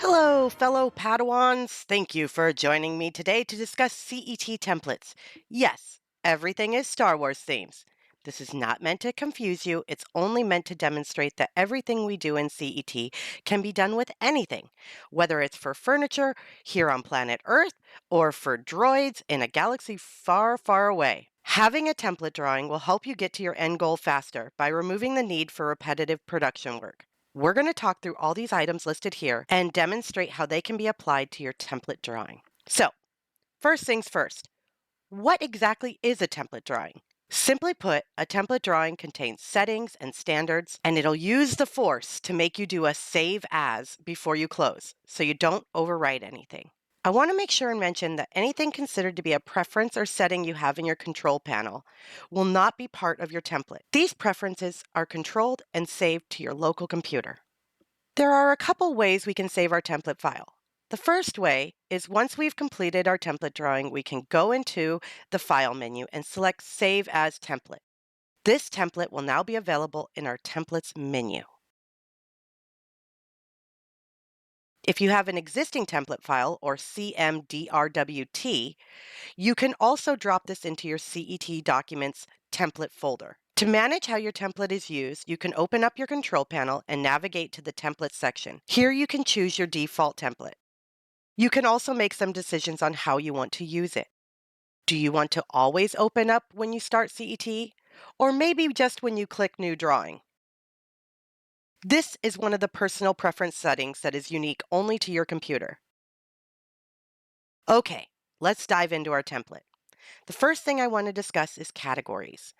Hello, fellow Padawans. Thank you for joining me today to discuss CET templates. Yes, everything is Star Wars themes. This is not meant to confuse you. It's only meant to demonstrate that everything we do in CET can be done with anything, whether it's for furniture here on planet Earth or for droids in a galaxy far, far away. Having a template drawing will help you get to your end goal faster by removing the need for repetitive production work. We're going to talk through all these items listed here and demonstrate how they can be applied to your template drawing. So, first things first, what exactly is a template drawing? Simply put, a template drawing contains settings and standards, and it'll use the Force to make you do a save as before you close, so you don't overwrite anything. I want to make sure and mention that anything considered to be a preference or setting you have in your control panel will not be part of your template. These preferences are controlled and saved to your local computer. There are a couple ways we can save our template file. The first way is once we've completed our template drawing, we can go into the File menu and select Save as Template. This template will now be available in our Templates menu. If you have an existing template file, or CMDRWT, you can also drop this into your CET Documents template folder. To manage how your template is used, you can open up your control panel and navigate to the Templates section. Here you can choose your default template. You can also make some decisions on how you want to use it. Do you want to always open up when you start CET? Or maybe just when you click New Drawing? This is one of the personal preference settings that is unique only to your computer. Okay, let's dive into our template. The first thing I want to discuss is categories.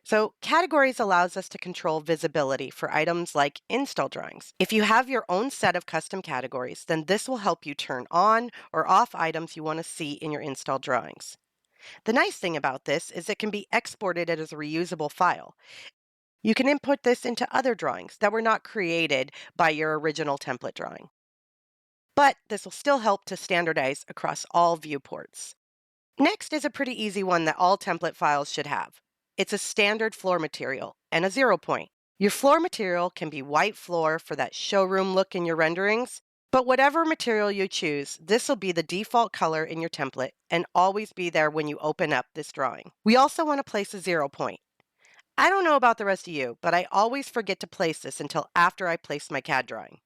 So categories allows us to control visibility for items like install drawings. If you have your own set of custom categories, then this will help you turn on or off items you want to see in your install drawings. The nice thing about this is it can be exported as a reusable file. You can input this into other drawings that were not created by your original template drawing. But this will still help to standardize across all viewports. Next is a pretty easy one that all template files should have. It's a standard floor material and a 0 point. Your floor material can be white floor for that showroom look in your renderings, but whatever material you choose, this will be the default color in your template and always be there when you open up this drawing. We also want to place a 0 point. I don't know about the rest of you, but I always forget to place this until after I place my CAD drawing.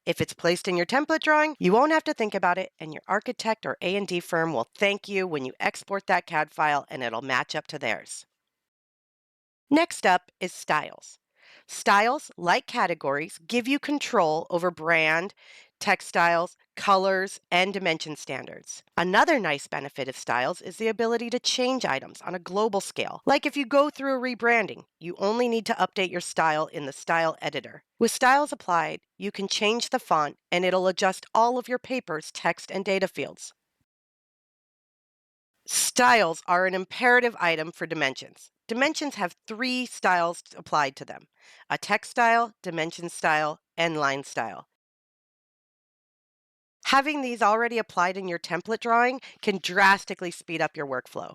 If it's placed in your template drawing, you won't have to think about it, and your architect or A&D firm will thank you when you export that CAD file and it'll match up to theirs. Next up is styles. Styles, like categories, give you control over brand, textiles, colors, and dimension standards. Another nice benefit of styles is the ability to change items on a global scale. Like if you go through a rebranding, you only need to update your style in the style editor. With styles applied, you can change the font and it'll adjust all of your paper's text and data fields. Styles are an imperative item for dimensions. Dimensions have 3 styles applied to them: a text style, dimension style, and line style. Having these already applied in your template drawing can drastically speed up your workflow.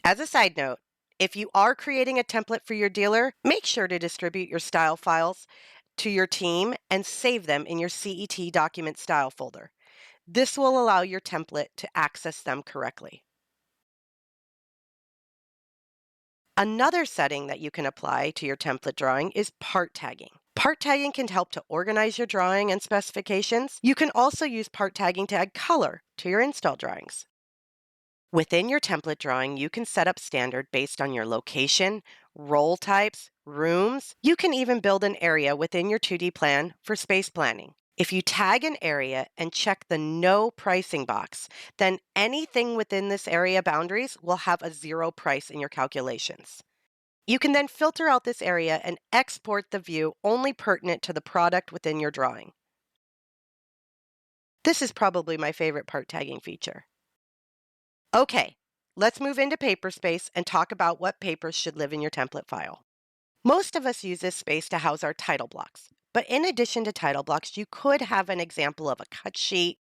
As a side note, if you are creating a template for your dealer, make sure to distribute your style files to your team and save them in your CET document style folder. This will allow your template to access them correctly. Another setting that you can apply to your template drawing is part tagging. Part tagging can help to organize your drawing and specifications. You can also use part tagging to add color to your install drawings. Within your template drawing, you can set up standard based on your location, role types, rooms. You can even build an area within your 2D plan for space planning. If you tag an area and check the no pricing box, then anything within this area boundaries will have a zero price in your calculations. You can then filter out this area and export the view only pertinent to the product within your drawing. This is probably my favorite part tagging feature. Okay, let's move into paper space and talk about what papers should live in your template file. Most of us use this space to house our title blocks. But in addition to title blocks, you could have an example of a cut sheet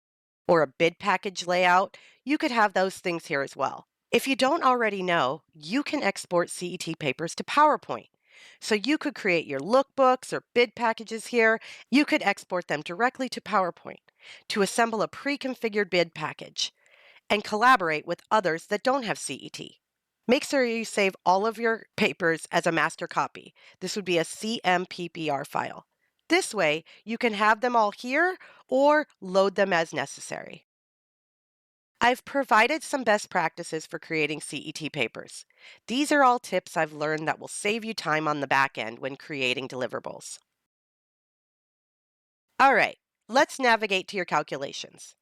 or a bid package layout. You could have those things here as well. If you don't already know, you can export CET papers to PowerPoint. So you could create your lookbooks or bid packages here. You could export them directly to PowerPoint to assemble a pre-configured bid package and collaborate with others that don't have CET. Make sure you save all of your papers as a master copy. This would be a CMPPR file. This way, you can have them all here or load them as necessary. I've provided some best practices for creating CET papers. These are all tips I've learned that will save you time on the back end when creating deliverables. All right, let's navigate to your calculations.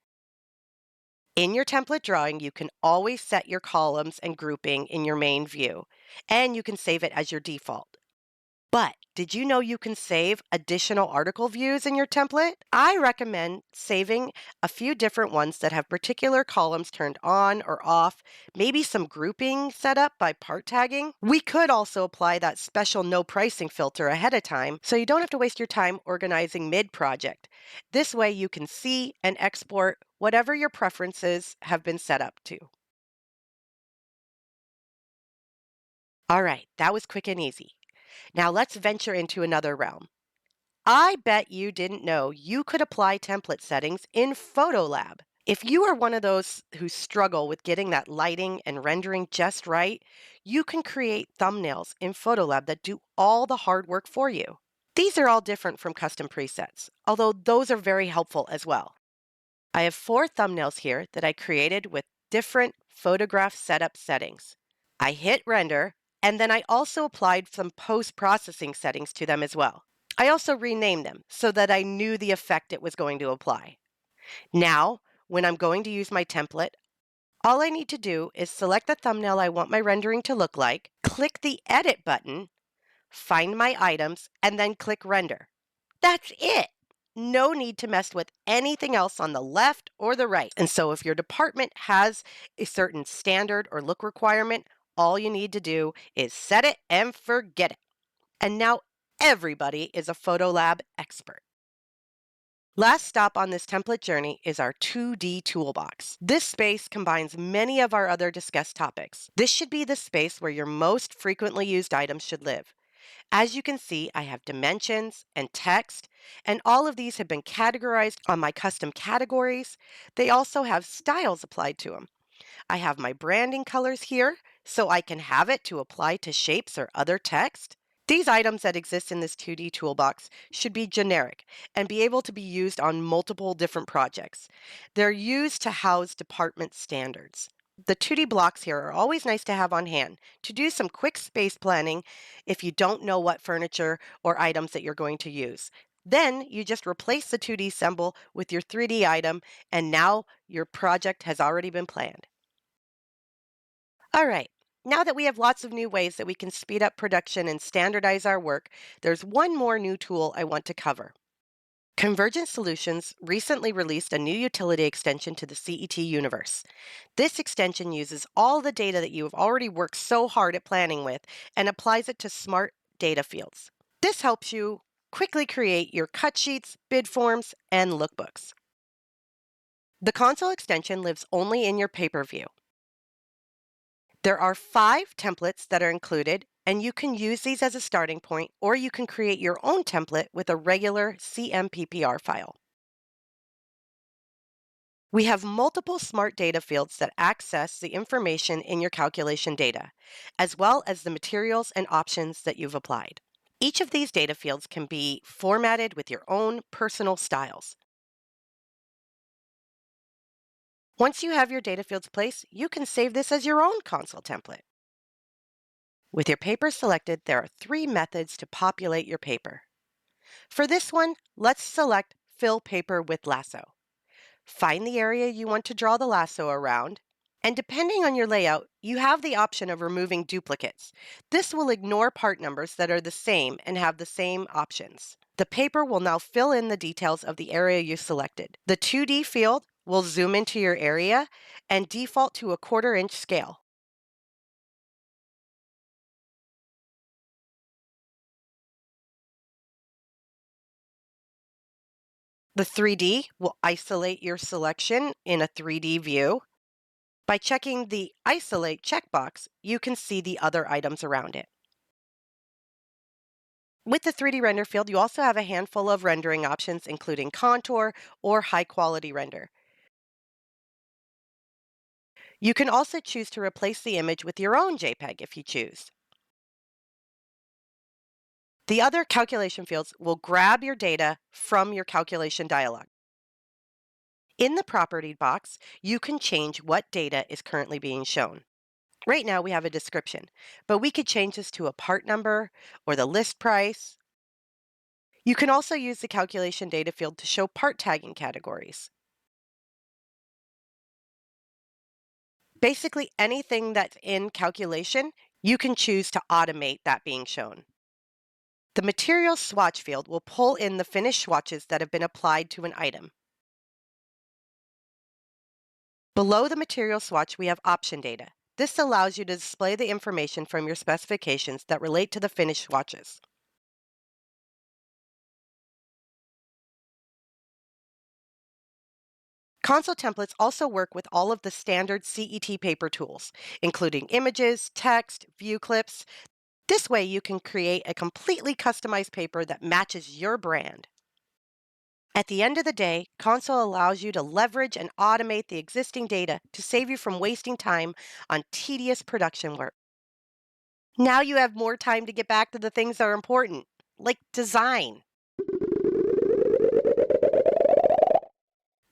In your template drawing, you can always set your columns and grouping in your main view, and you can save it as your default. But did you know you can save additional article views in your template? I recommend saving a few different ones that have particular columns turned on or off, maybe some grouping set up by part tagging. We could also apply that special no pricing filter ahead of time so you don't have to waste your time organizing mid-project. This way you can see and export whatever your preferences have been set up to. All right, that was quick and easy. Now let's venture into another realm. I bet you didn't know you could apply template settings in PhotoLab. If you are one of those who struggle with getting that lighting and rendering just right, you can create thumbnails in PhotoLab that do all the hard work for you. These are all different from custom presets, although those are very helpful as well. I have 4 thumbnails here that I created with different photograph setup settings. I hit render, and then I also applied some post-processing settings to them as well. I also renamed them so that I knew the effect it was going to apply. Now, when I'm going to use my template, all I need to do is select the thumbnail I want my rendering to look like, click the Edit button, find my items, and then click Render. That's it! No need to mess with anything else on the left or the right. And so if your department has a certain standard or look requirement, all you need to do is set it and forget it. And now everybody is a PhotoLab expert. Last stop on this template journey is our 2D toolbox. This space combines many of our other discussed topics. This should be the space where your most frequently used items should live. As you can see, I have dimensions and text, and all of these have been categorized on my custom categories. They also have styles applied to them. I have my branding colors here, so I can have it to apply to shapes or other text. These items that exist in this 2D toolbox should be generic and be able to be used on multiple different projects. They're used to house department standards. The 2D blocks here are always nice to have on hand to do some quick space planning if you don't know what furniture or items that you're going to use. Then you just replace the 2D symbol with your 3D item, and now your project has already been planned. All right. Now that we have lots of new ways that we can speed up production and standardize our work, there's one more new tool I want to cover. Convergent Solutions recently released a new utility extension to the CET universe. This extension uses all the data that you have already worked so hard at planning with and applies it to smart data fields. This helps you quickly create your cut sheets, bid forms, and lookbooks. The console extension lives only in your paper view. There are 5 templates that are included, and you can use these as a starting point, or you can create your own template with a regular CMPPR file. We have multiple smart data fields that access the information in your calculation data, as well as the materials and options that you've applied. Each of these data fields can be formatted with your own personal styles. Once you have your data fields placed, you can save this as your own console template. With your paper selected, there are 3 methods to populate your paper. For this one, let's select fill paper with lasso. Find the area you want to draw the lasso around, and depending on your layout, you have the option of removing duplicates. This will ignore part numbers that are the same and have the same options. The paper will now fill in the details of the area you selected. The 2D field will zoom into your area and default to a 1/4 inch scale. The 3D will isolate your selection in a 3D view. By checking the Isolate checkbox, you can see the other items around it. With the 3D render field, you also have a handful of rendering options, including contour or high quality render. You can also choose to replace the image with your own JPEG if you choose. The other calculation fields will grab your data from your calculation dialog. In the property box, you can change what data is currently being shown. Right now we have a description, but we could change this to a part number or the list price. You can also use the calculation data field to show part tagging categories. Basically anything that's in calculation, you can choose to automate that being shown. The material swatch field will pull in the finished swatches that have been applied to an item. Below the material swatch, we have option data. This allows you to display the information from your specifications that relate to the finished swatches. Console templates also work with all of the standard CET paper tools, including images, text, view clips. This way you can create a completely customized paper that matches your brand. At the end of the day, Console allows you to leverage and automate the existing data to save you from wasting time on tedious production work. Now you have more time to get back to the things that are important, like design.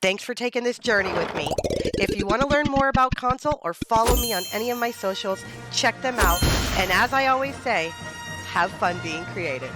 Thanks for taking this journey with me. If you want to learn more about Console or follow me on any of my socials, check them out. And as I always say, have fun being creative.